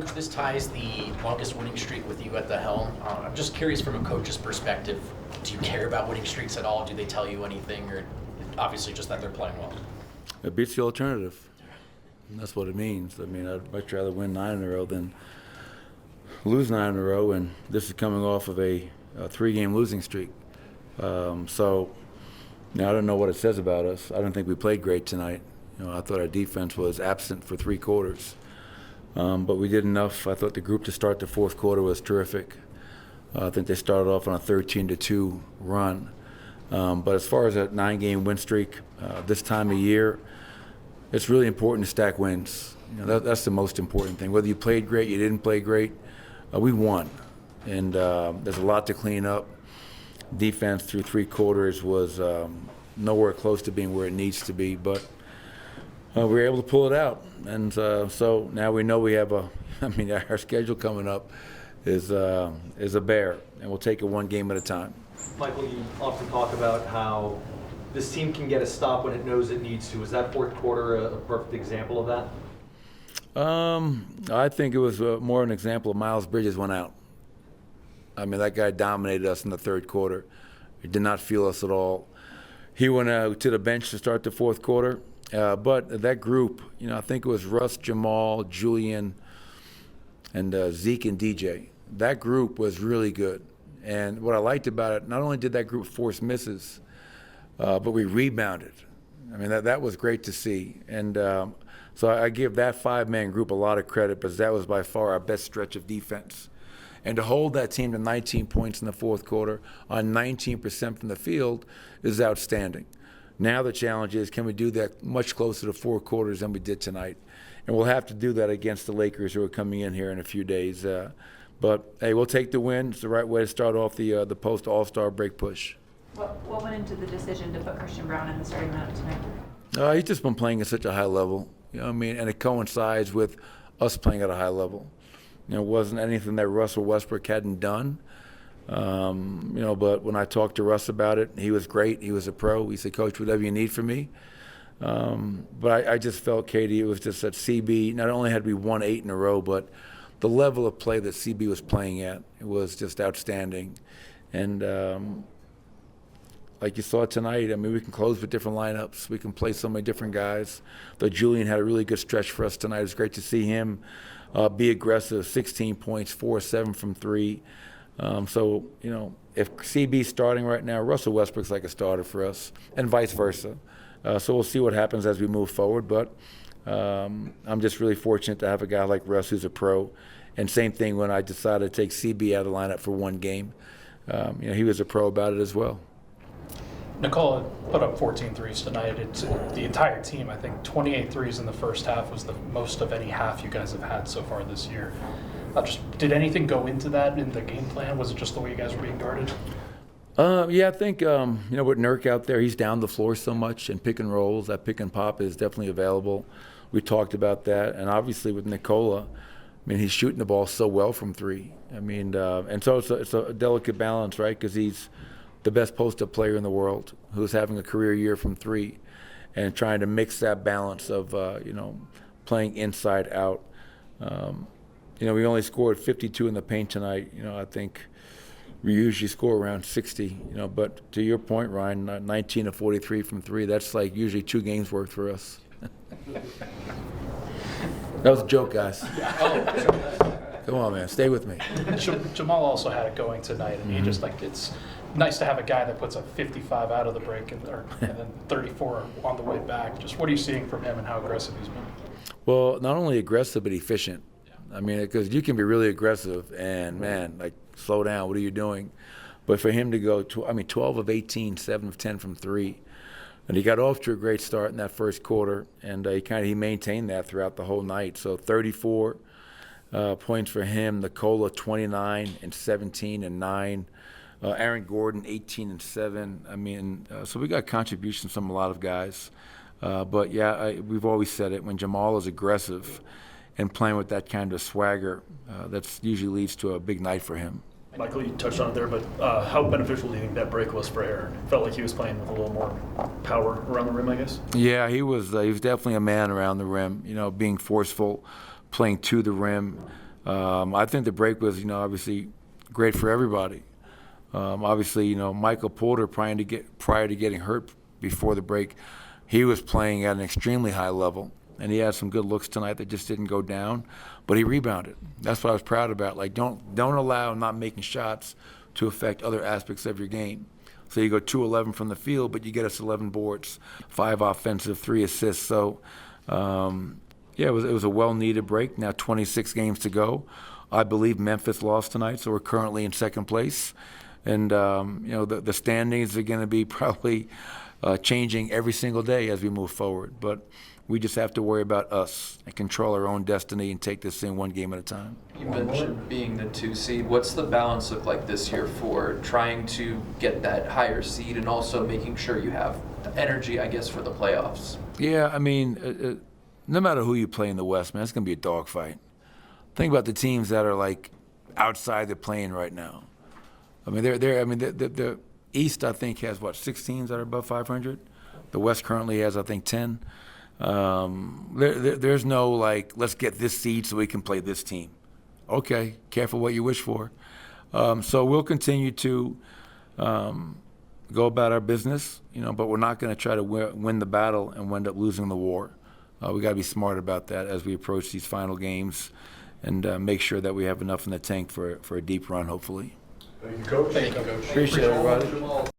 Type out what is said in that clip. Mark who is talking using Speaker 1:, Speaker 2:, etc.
Speaker 1: Coach, this ties the longest winning streak with you at the helm. I'm just curious from a coach's perspective, do you care about winning streaks at all? Do they tell you anything, or obviously just that they're playing well?
Speaker 2: It beats the alternative. And that's what it means. I mean, I'd much rather win 9 in a row than lose 9 in a row, and this is coming off of a 3-game losing streak. So now I don't know what it says about us. I don't think we played great tonight. I thought our defense was absent for 3 quarters. But we did enough. I thought the group to start the fourth quarter was terrific. I think they started off on a 13-2 run. But as far as a 9-game win streak, this time of year, it's really important to stack wins. That's the most important thing. Whether you played great, you didn't play great, we won. And there's a lot to clean up. Defense through 3 quarters was nowhere close to being where it needs to be, but we were able to pull it out. And so now we know we have our schedule coming up is a bear, and we'll take it one game at a time.
Speaker 3: Michael, you often talk about how this team can get a stop when it knows it needs to. Is that fourth quarter a perfect example of that?
Speaker 2: I think it was more an example of Miles Bridges went out. I mean, that guy dominated us in the third quarter. He did not feel us at all. He went to the bench to start the fourth quarter. But that group, I think it was Russ, Jamal, Julian, and Zeke and DJ. That group was really good. And what I liked about it, not only did that group force misses, but we rebounded. I mean, that was great to see. And so I give that 5-man group a lot of credit, because that was by far our best stretch of defense. And to hold that team to 19 points in the fourth quarter on 19% from the field is outstanding. Now the challenge is, can we do that much closer to 4 quarters than we did tonight? And we'll have to do that against the Lakers, who are coming in here in a few days. But, hey, we'll take the win. It's the right way to start off the post-All-Star break push.
Speaker 4: What went into the decision to put Christian Braun in the starting lineup tonight?
Speaker 2: He's just been playing at such a high level. And it coincides with us playing at a high level. It wasn't anything that Russell Westbrook hadn't done. But when I talked to Russ about it, he was great. He was a pro. He said, "Coach, whatever you need from me." But I just felt, Katie, it was just that CB, not only had we won 8 in a row, but the level of play that CB was playing at, it was just outstanding. And like you saw tonight, I mean, we can close with different lineups. We can play so many different guys. Though Julian had a really good stretch for us tonight. It was great to see him be aggressive, 16 points, 4-7 from 3. So, if CB's starting right now, Russell Westbrook's like a starter for us, and vice versa. So we'll see what happens as we move forward. But I'm just really fortunate to have a guy like Russ who's a pro. And same thing when I decided to take CB out of the lineup for 1 game. He was a pro about it as well.
Speaker 5: Nikola put up 14 threes tonight. It's the entire team. I think 28 threes in the first half was the most of any half you guys have had so far this year. Did anything go into that in the game plan? Was it just the way you guys were being guarded?
Speaker 2: Yeah, I think, with Nurk out there, he's down the floor so much and pick and rolls. That pick and pop is definitely available. We talked about that. And obviously with Nikola, he's shooting the ball so well from 3. And so it's a delicate balance, right? Because he's the best post-up player in the world who's having a career year from 3 and trying to mix that balance of, playing inside out. We only scored 52 in the paint tonight. I think we usually score around 60. But to your point, Ryan, 19 of 43 from 3. That's like usually 2 games worth for us. That was a joke, guys. Come on, man, stay with me.
Speaker 5: Jamal also had it going tonight. It's nice to have a guy that puts up 55 out of the break and then 34 on the way back. Just what are you seeing from him and how aggressive he's been?
Speaker 2: Well, not only aggressive, but efficient. Because you can be really aggressive and, man, slow down, what are you doing? But for him to go, 12 of 18, 7 of 10 from 3. And he got off to a great start in that first quarter, and he maintained that throughout the whole night. So 34 points for him. Nikola, 29 and 17 and 9. Aaron Gordon, 18 and 7. So we got contributions from a lot of guys. But, yeah, we've always said it. When Jamal is aggressive and playing with that kind of swagger, that usually leads to a big night for him.
Speaker 6: Michael, you touched on it there, but how beneficial do you think that break was for Aaron? Felt like he was playing with a little more power around the rim, I guess?
Speaker 2: Yeah, he was definitely a man around the rim, being forceful, playing to the rim. I think the break was, obviously great for everybody. Obviously, Michael Porter, prior to getting hurt before the break, he was playing at an extremely high level, and he had some good looks tonight that just didn't go down, but he rebounded. That's what I was proud about. Like, don't allow not making shots to affect other aspects of your game. So you go 2-11 from the field, but you get us 11 boards, 5 offensive, 3 assists. So, it was a well-needed break. Now 26 games to go. I believe Memphis lost tonight, so we're currently in second place. And, the standings are going to be probably changing every single day as we move forward. But we just have to worry about us and control our own destiny and take this thing one game at a time.
Speaker 7: You mentioned being the 2 seed. What's the balance look like this year for trying to get that higher seed and also making sure you have the energy, I guess, for the playoffs?
Speaker 2: Yeah, I mean, no matter who you play in the West, man, it's going to be a dogfight. Think about the teams that are like outside the play-in right now. I mean, the East, I think, has 6 teams that are above 500. The West currently has, I think, 10. There's no let's get this seed so we can play this team. Okay, careful what you wish for. So we'll continue to go about our business, but we're not going to try to win the battle and wind up losing the war. We got to be smart about that as we approach these final games, and make sure that we have enough in the tank for a deep run, hopefully.
Speaker 3: Thank you, Coach.
Speaker 1: Thank you, Coach.
Speaker 2: Appreciate it, everybody.
Speaker 3: Jamal.